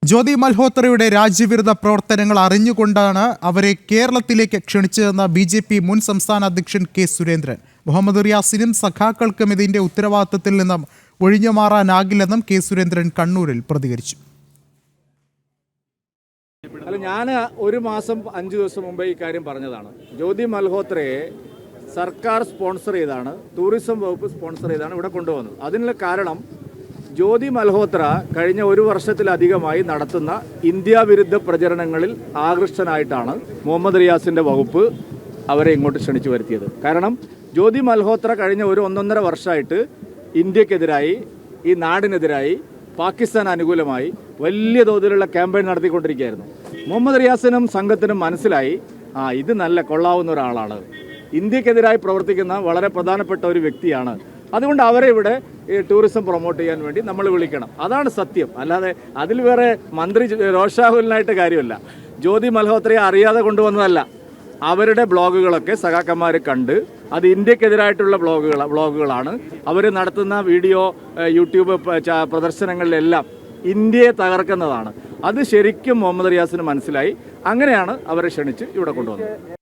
ജ്യോതി മൽഹോത്രയുടെ രാജ്യവിരുദ്ധ പ്രവർത്തനങ്ങൾ അറിഞ്ഞുകൊണ്ടാണ് അവരെ കേരളത്തിലേക്ക് ക്ഷണിച്ചതെന്ന BJP മുൻ സംസ്ഥാന അധ്യക്ഷൻ കെ സുരേന്ദ്രൻ. മുഹമ്മദ് റിയാസിനും സഖാക്കൾക്കും ഇതിന്റെ ഉത്തരവാദിത്തത്തിൽ നിന്നും ഒഴിഞ്ഞുമാറാനാകില്ലെന്നും കെ സുരേന്ദ്രൻ കണ്ണൂരിൽ പ്രതികരിച്ചു. ഞാൻ ഒരു മാസം 5 ദിവസം മുമ്പ് ഈ കാര്യം പറഞ്ഞതാണ്. ജ്യോതി മൽഹോത്രയെ സർക്കാർ സ്പോൺസർ ചെയ്താണ്, ടൂറിസം വകുപ്പ് സ്പോൺസർ ചെയ്താണ് ഇവിടെ കൊണ്ടുവന്നത്. അതിനുള്ള കാരണം ജ്യോതി മൽഹോത്ര കഴിഞ്ഞ 1 വർഷത്തിലധികമായി നടത്തുന്ന ഇന്ത്യ വിരുദ്ധ പ്രചരണങ്ങളിൽ ആകൃഷ്ടനായിട്ടാണ് മുഹമ്മദ് റിയാസിൻ്റെ വകുപ്പ് അവരെ ഇങ്ങോട്ട് ക്ഷണിച്ചു വരുത്തിയത്. കാരണം ജ്യോതി മൽഹോത്ര കഴിഞ്ഞ 1-1.5 വർഷമായിട്ട് ഇന്ത്യക്കെതിരായി, ഈ നാടിനെതിരായി, പാകിസ്ഥാൻ അനുകൂലമായി വലിയ തോതിലുള്ള ക്യാമ്പയിൻ നടത്തിക്കൊണ്ടിരിക്കുകയായിരുന്നു. മുഹമ്മദ് റിയാസിനും സംഘത്തിനും മനസ്സിലായി, ഇത് നല്ല കൊള്ളാവുന്ന ഒരാളാണ്, ഇന്ത്യക്കെതിരായി പ്രവർത്തിക്കുന്ന വളരെ പ്രധാനപ്പെട്ട ഒരു വ്യക്തിയാണ്, അതുകൊണ്ട് അവരെ ഇവിടെ ടൂറിസം പ്രൊമോട്ട് ചെയ്യാൻ വേണ്ടി നമ്മൾ വിളിക്കണം. അതാണ് സത്യം. അല്ലാതെ അതിൽ വേറെ മന്ത്രി രോഷാകുലനായിട്ട് കാര്യമല്ല. ജ്യോതി മൽഹോത്രയെ അറിയാതെ കൊണ്ടുവന്നതല്ല. അവരുടെ ബ്ലോഗുകളൊക്കെ സഖാക്കന്മാർ കണ്ട് അത് ഇന്ത്യക്കെതിരായിട്ടുള്ള ബ്ലോഗുകളാണ്. അവർ നടത്തുന്ന വീഡിയോ യൂട്യൂബ് പ്രദർശനങ്ങളിലെല്ലാം ഇന്ത്യയെ തകർക്കുന്നതാണ്. അത് ശരിക്കും മുഹമ്മദ് റിയാസിന് മനസ്സിലായി. അങ്ങനെയാണ് അവരെ ക്ഷണിച്ച് ഇവിടെ കൊണ്ടുവന്നത്.